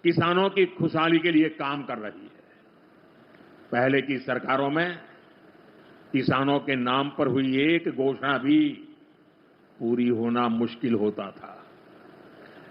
किसानों की खुशहाली के लिए काम कर रही है। पहले की सरकारों में किसानों के नाम पर हुई एक घोषणा भी पूरी होना मुश्किल होता था,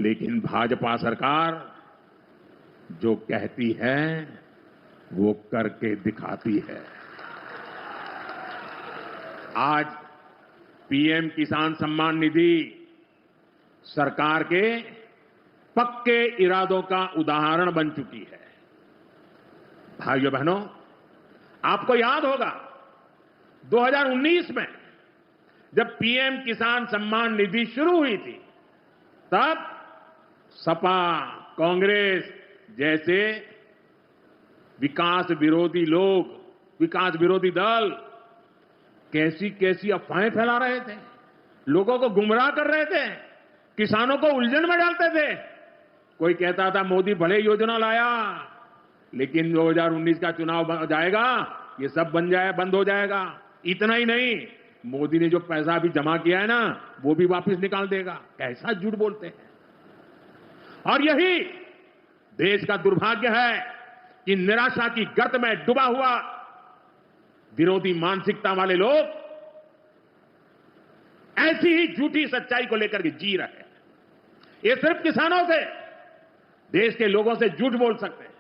लेकिन भाजपा सरकार जो कहती है वो करके दिखाती है। आज पीएम किसान सम्मान निधि सरकार के पक्के इरादों का उदाहरण बन चुकी है। भाइयों बहनों, आपको याद होगा 2019 में जब पीएम किसान सम्मान निधि शुरू हुई थी, तब सपा, कांग्रेस जैसे विकास विरोधी लोग, विकास विरोधी दल कैसी कैसी अफवाहें फैला रहे थे, लोगों को गुमराह कर रहे थे, किसानों को उलझन में डालते थे। कोई कहता था मोदी भले योजना लाया, लेकिन 2019 का चुनाव जाएगा, ये सब बंद हो जाएगा। इतना ही नहीं, मोदी ने जो पैसा अभी जमा किया है ना, वो भी वापस निकाल देगा। कैसा झूठ बोलते हैं। और यही देश का दुर्भाग्य है कि निराशा की गर्त में डूबा हुआ विरोधी मानसिकता वाले लोग ऐसी ही झूठी सच्चाई को लेकर के जी रहे हैं। ये सिर्फ किसानों से, देश के लोगों से झूठ बोल सकते हैं।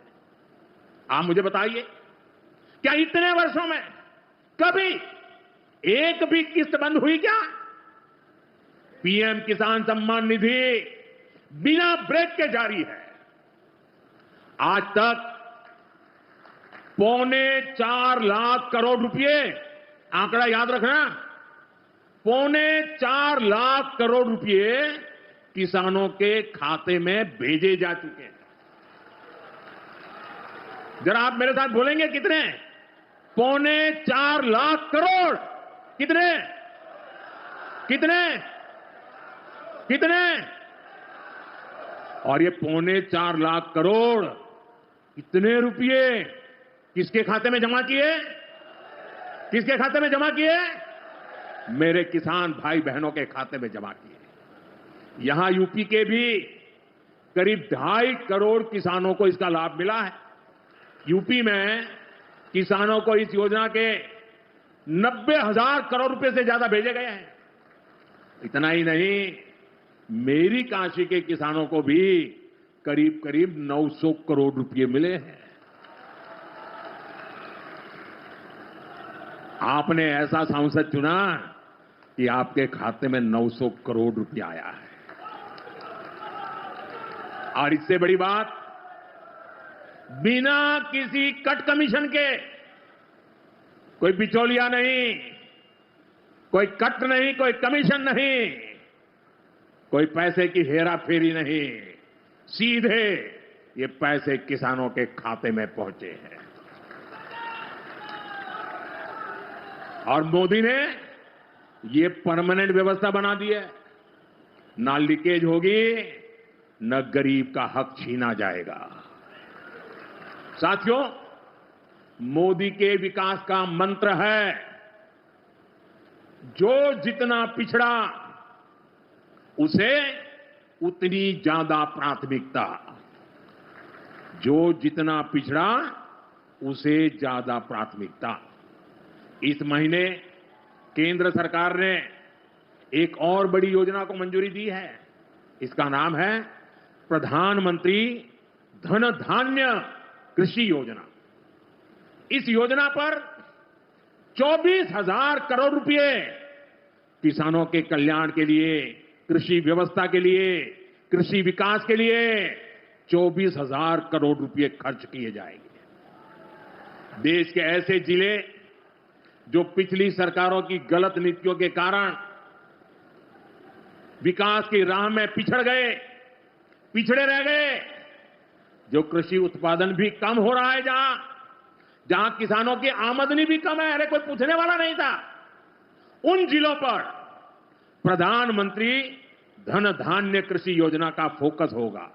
आप मुझे बताइए, क्या इतने वर्षों में कभी एक भी किस्त बंद हुई क्या? पीएम किसान सम्मान निधि बिना ब्रेक के जारी है। आज तक 4.25 लाख करोड़ रुपए, आंकड़ा याद रखना, 4.25 लाख करोड़ रुपए किसानों के खाते में भेजे जा चुके हैं। जरा आप मेरे साथ बोलेंगे कितने? 4.25 लाख करोड़। कितने? कितने? कितने? और ये 4.25 लाख करोड़ कितने रुपए किसके खाते में जमा किए? किसके खाते में जमा किए? मेरे किसान भाई बहनों के खाते में जमा किए। यहां यूपी के भी करीब 2.5 करोड़ किसानों को इसका लाभ मिला है। यूपी में किसानों को इस योजना के 90,000 करोड़ रुपए से ज्यादा भेजे गए हैं। इतना ही नहीं, मेरी काशी के किसानों को भी करीब करीब 900 करोड़ रुपए मिले हैं। आपने ऐसा सांसद चुना कि आपके खाते में 900 करोड़ रुपया आया है। और इससे बड़ी बात, बिना किसी कट कमीशन के, कोई बिचौलिया नहीं, कोई कट नहीं, कोई कमीशन नहीं, कोई पैसे की हेरा फेरी नहीं, सीधे ये पैसे किसानों के खाते में पहुंचे हैं। और मोदी ने ये परमानेंट व्यवस्था बना दी है। ना लीकेज होगी, न गरीब का हक छीना जाएगा। साथियों, मोदी के विकास का मंत्र है, जो जितना पिछड़ा उसे उतनी ज्यादा प्राथमिकता। जो जितना पिछड़ा उसे ज्यादा प्राथमिकता। इस महीने केंद्र सरकार ने एक और बड़ी योजना को मंजूरी दी है। इसका नाम है प्रधानमंत्री धन धान्य कृषि योजना। इस योजना पर 24,000 करोड़ रुपए किसानों के कल्याण के लिए, कृषि व्यवस्था के लिए, कृषि विकास के लिए 24,000 करोड़ रुपए खर्च किए जाएंगे। देश के ऐसे जिले जो पिछली सरकारों की गलत नीतियों के कारण विकास की राह में पिछड़े रह गए, जो कृषि उत्पादन भी कम हो रहा है, जहां किसानों की आमदनी भी कम है, अरे कोई पूछने वाला नहीं था, उन जिलों पर प्रधानमंत्री धन धान्य कृषि योजना का फोकस होगा।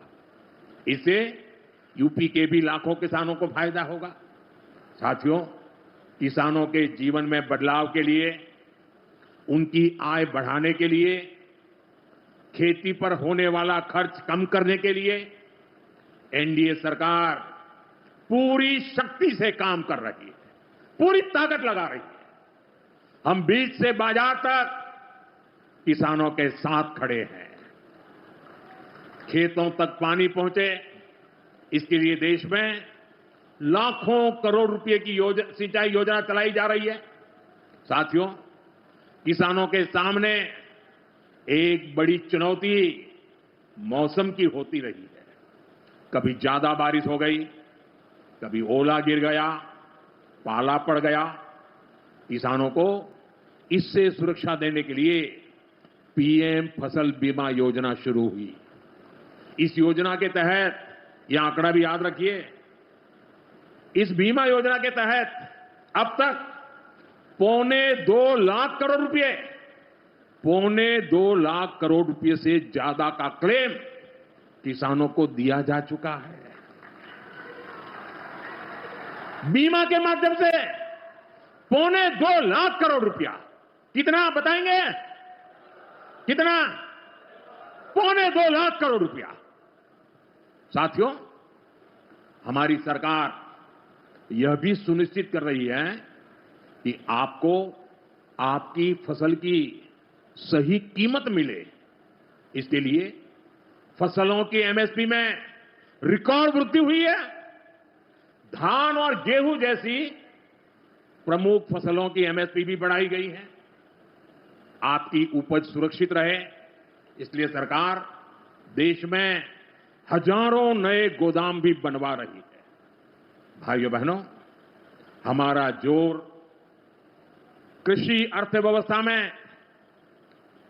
इससे यूपी के भी लाखों किसानों को फायदा होगा। साथियों, किसानों के जीवन में बदलाव के लिए, उनकी आय बढ़ाने के लिए, खेती पर होने वाला खर्च कम करने के लिए एनडीए सरकार पूरी शक्ति से काम कर रही है, पूरी ताकत लगा रही है। हम बीज से बाजार तक किसानों के साथ खड़े हैं। खेतों तक पानी पहुंचे, इसके लिए देश में लाखों करोड़ रुपए की सिंचाई योजना चलाई जा रही है। साथियों, किसानों के सामने एक बड़ी चुनौती मौसम की होती रही है। कभी ज्यादा बारिश हो गई, कभी ओला गिर गया, पाला पड़ गया। किसानों को इससे सुरक्षा देने के लिए पीएम फसल बीमा योजना शुरू हुई। इस योजना के तहत, यह आंकड़ा भी याद रखिए, इस बीमा योजना के तहत अब तक 2.25 लाख करोड़ रुपए, 2.25 लाख करोड़ रुपए से ज्यादा का क्लेम किसानों को दिया जा चुका है। बीमा के माध्यम से 2.25 लाख करोड़ रुपया। कितना बताएंगे? कितना? 2.25 लाख करोड़ रुपया। साथियों, हमारी सरकार यह भी सुनिश्चित कर रही है कि आपको आपकी फसल की सही कीमत मिले। इसके लिए फसलों की एमएसपी में रिकॉर्ड वृद्धि हुई है। धान और गेहूं जैसी प्रमुख फसलों की एमएसपी भी बढ़ाई गई है। आपकी उपज सुरक्षित रहे, इसलिए सरकार देश में हजारों नए गोदाम भी बनवा रही है। भाइयों बहनों, हमारा जोर कृषि अर्थव्यवस्था में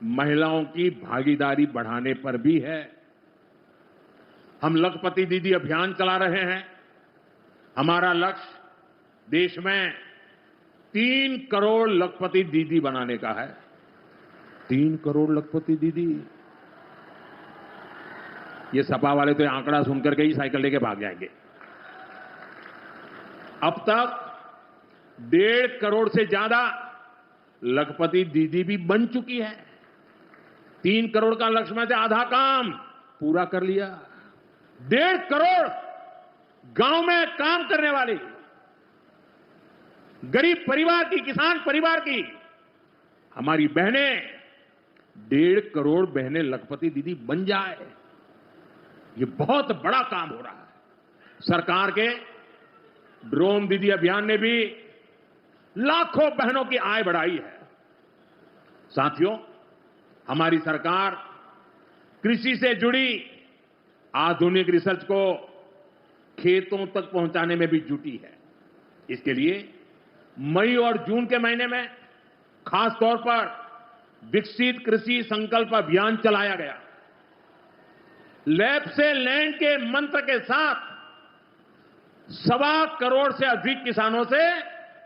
महिलाओं की भागीदारी बढ़ाने पर भी है। हम लखपति दीदी अभियान चला रहे हैं। हमारा लक्ष्य देश में 3 करोड़ लखपति दीदी बनाने का है। 3 करोड़ लखपति दीदी। ये सपा वाले तो आंकड़ा सुनकर के ही साइकिल लेके भाग जाएंगे। अब तक 1.5 करोड़ से ज्यादा लखपति दीदी भी बन चुकी है। 3 करोड़ का लक्ष्य में से आधा काम पूरा कर लिया। 1.5 करोड़ गांव में काम करने वाली गरीब परिवार की, किसान परिवार की हमारी बहनें, 1.5 करोड़ बहनें लखपति दीदी बन जाए, ये बहुत बड़ा काम हो रहा है। सरकार के ड्रोन दीदी अभियान ने भी लाखों बहनों की आय बढ़ाई है। साथियों, हमारी सरकार कृषि से जुड़ी आधुनिक रिसर्च को खेतों तक पहुंचाने में भी जुटी है। इसके लिए मई और जून के महीने में खास तौर पर विकसित कृषि संकल्प अभियान चलाया गया। लैब से लैंड के मंत्र के साथ 1.25 करोड़ से अधिक किसानों से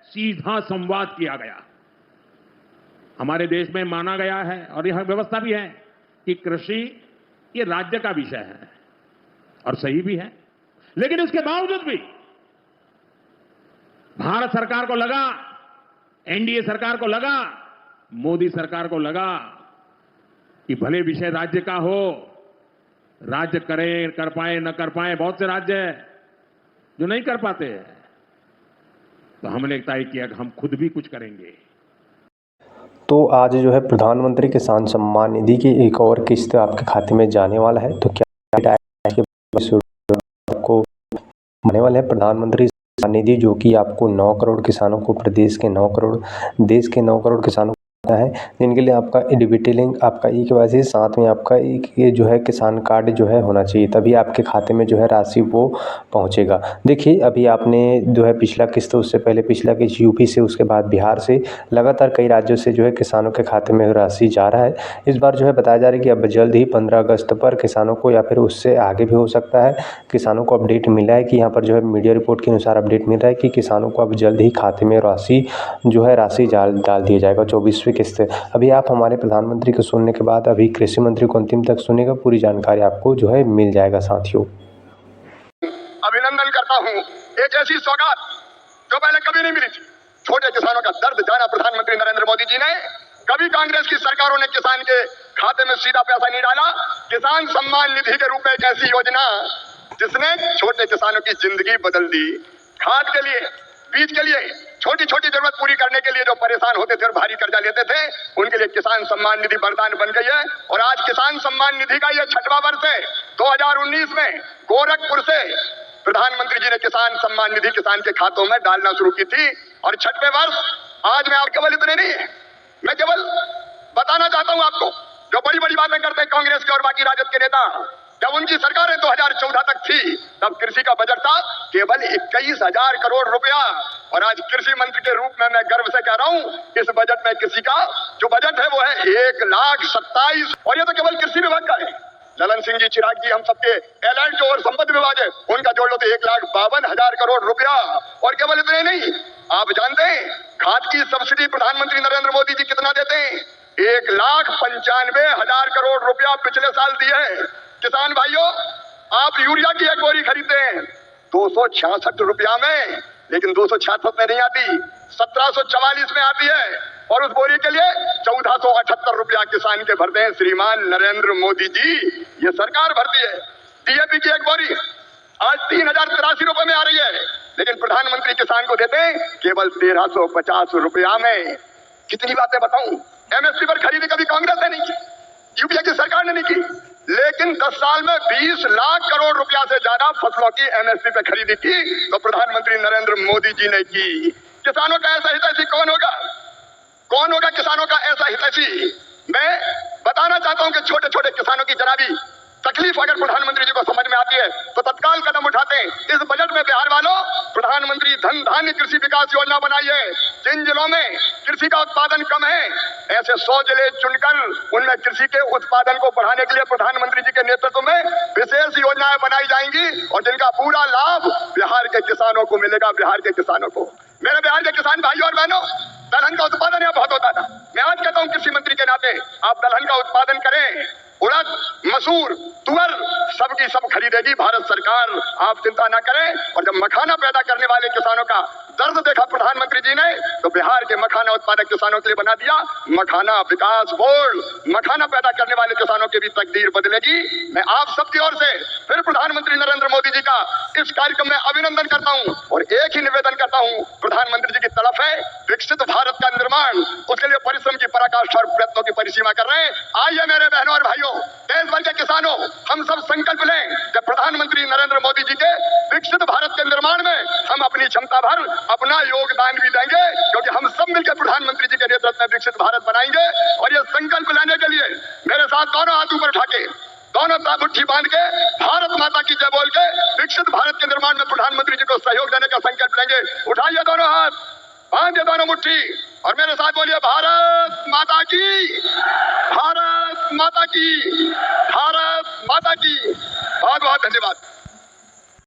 सीधा संवाद किया गया। हमारे देश में माना गया है और यह व्यवस्था भी है कि कृषि ये राज्य का विषय है और सही भी है। लेकिन इसके बावजूद भी भारत सरकार को लगा, एनडीए सरकार को लगा, मोदी सरकार को लगा कि भले विषय राज्य का हो, राज्य करे, कर पाए न कर पाए, बहुत से राज्य हैं जो नहीं कर पाते हैं, तो हमने तय किया कि हम खुद भी कुछ करेंगे। तो आज जो है प्रधानमंत्री किसान सम्मान निधि की एक और किस्त आपके खाते में जाने वाला है। तो क्या आपको आने वाला है प्रधानमंत्री किसान निधि, जो कि आपको 9 करोड़ किसानों को, प्रदेश के 9 करोड़, देश के 9 करोड़ किसानों है, जिनके लिए आपका डिजिटलिंग, आपका ई-केवाईसी, साथ में आपका एक ये जो है किसान कार्ड जो है होना चाहिए, तभी आपके खाते में जो है राशि वो पहुंचेगा। देखिए, अभी आपने जो है पिछला किस्त, उससे पहले पिछला किस्त यूपी से, उसके बाद बिहार से, लगातार कई राज्यों से जो है किसानों के खाते में राशि जा रहा है। इस बार जो है बताया जा रहा है कि अब जल्द ही 15 अगस्त पर किसानों को, या फिर उससे आगे भी हो सकता है, किसानों को अपडेट मिला है कि यहाँ पर जो है मीडिया रिपोर्ट के अनुसार अपडेट मिल रहा है कि किसानों को अब जल्द ही खाते में राशि जो है डाल दिया जाएगा। 24वीं किस्त। अभी आप हमारे प्रधानमंत्री को सुनने के बाद अभी कृषि मंत्री को अंतिम तक सुनेगा, पूरी जानकारी आपको जो है मिल जाएगा। साथियों, अभिनंदन करता हूं, एक ऐसी सौगात जो पहले कभी नहीं मिली थी। छोटे किसानों का दर्द जाना प्रधानमंत्री नरेंद्र मोदी जी ने। कभी कांग्रेस की सरकारों ने किसान के खाते में सीधा पैसा नहीं डाला। किसान सम्मान निधि के रूप में एक ऐसी योजना जिसने छोटे किसानों की जिंदगी बदल दी। खाद के लिए, बीज के लिए, छोटी छोटी जरूरत पूरी करने के लिए जो परेशान होते थे और भारी कर्जा लेते थे, उनके लिए किसान सम्मान निधि वरदान बन गई है। और आज किसान सम्मान निधि का यह 6वां वर्ष है। 2019 में गोरखपुर से प्रधानमंत्री जी ने किसान सम्मान निधि किसान के खातों में डालना शुरू की थी और 6वें वर्ष आज मैं केवल इतने नहीं है, मैं केवल बताना चाहता हूं आपको, जो बड़ी बड़ी बातें करते हैं कांग्रेस के और बाकी राजद के नेता, जब उनकी सरकारें 2014 तक थी तब कृषि का बजट था केवल 21,000 करोड़ रुपया। और आज कृषि मंत्री के रूप में मैं गर्व से कह रहा हूं, इस बजट में कृषि का जो बजट है वो है 1,27,000। और ये तो केवल कृषि विभाग का है। ललन सिंह जी, चिराग जी, हम सबके एलाइड जो और संपत्ति विभाग है उनका जोड़ लो तो 1,52,000 करोड़ रुपया। और केवल इतने नहीं, आप जानते हैं खाद की सब्सिडी प्रधानमंत्री नरेंद्र मोदी जी कितना देते हैं? 1,95,000 करोड़ रुपया पिछले साल दिए हैं। किसान भाइयों, आप यूरिया की एक बोरी खरीदते हैं 266 रुपया में, लेकिन 266 में नहीं आती, 1744 में आती है। और उस बोरी के लिए 1478 रुपया किसान के भरते हैं श्रीमान नरेंद्र मोदी जी, ये सरकार भरती है। डीएपी की एक बोरी आज 3,083 रुपए में आ रही है, लेकिन प्रधानमंत्री किसान को देते हैं केवल 1,350 रुपया में। कितनी बातें बताऊं, एमएसपी पर खरीदी कभी कांग्रेस ने नहीं की, यूपीए की सरकार ने नहीं की, लेकिन 10 साल में 20 लाख करोड़ रुपया से ज्यादा फसलों की एमएसपी पे खरीदी की तो प्रधानमंत्री नरेंद्र मोदी जी ने की। किसानों का ऐसा हितैषी कौन होगा? कौन होगा किसानों का ऐसा हितैषी? मैं बताना चाहता हूं कि छोटे छोटे किसानों की जरा भी तकलीफ अगर प्रधानमंत्री जी को समझ में आती है तो तत्काल कदम उठाते हैं। इस बजट में बिहार वालों, प्रधानमंत्री धन धान्य कृषि विकास योजना बनाई है। जिन जिलों में कृषि का उत्पादन कम है, ऐसे 100 जिले चुनकर उनमें कृषि के उत्पादन को बढ़ाने के लिए प्रधानमंत्री जी के नेतृत्व में विशेष योजनाएं बनाई जाएंगी और जिनका पूरा लाभ बिहार के किसानों को मिलेगा। बिहार के किसानों को, मेरे बिहार के किसान भाइयों और बहनों, दलहन का उत्पादन यहाँ बहुत होता था। मैं आज कहता हूँ कृषि मंत्री के नाते, आप दलहन का उत्पादन करें। उड़द, मसूर, तुअर सबकी सब खरीदेगी भारत सरकार, आप चिंता ना करें। और जब मखाना पैदा करने वाले किसानों का दर्द देखा प्रधानमंत्री जी ने, तो बिहार के मखाना उत्पादक किसानों के लिए बना दिया मखाना विकास बोर्ड। मखाना पैदा करने वाले किसानों की भी तकदीर बदलेगी। मैं आप सबकी ओर से फिर प्रधानमंत्री नरेंद्र मोदी जी का इस कार्यक्रम में अभिनंदन करता हूं और एक ही निवेदन करता हूं, प्रधानमंत्री जी की तरफ है विकसित भारत का निर्माण, उसके लिए परिश्रम की पराकाष्ठा और प्रयत्नों की परिसीमा कर रहे हैं। आइए मेरे बहनों और भाइयों, देश भर के किसानों, हम सब संकल्प लें कि प्रधानमंत्री नरेंद्र मोदी जी के विकसित भारत के निर्माण में हम अपनी क्षमता भर अपना योगदान भी देंगे, क्योंकि हम सब मिलकर प्रधानमंत्री जी के नेतृत्व में विकसित भारत बनाएंगे। और ये संकल्प लेने के लिए मेरे साथ दोनों हाथ ऊपर उठा के, दोनों मुट्ठी बांध के, भारत माता की जय बोल के विकसित भारत के निर्माण में प्रधानमंत्री जी को सहयोग देने का संकल्प लेंगे। उठाइए दोनों हाथ, बांधिए दोनों मुट्ठी और मेरे साथ बोलिए भारत माता की, भारत माता की, भारत माता की। बहुत बहुत धन्यवाद।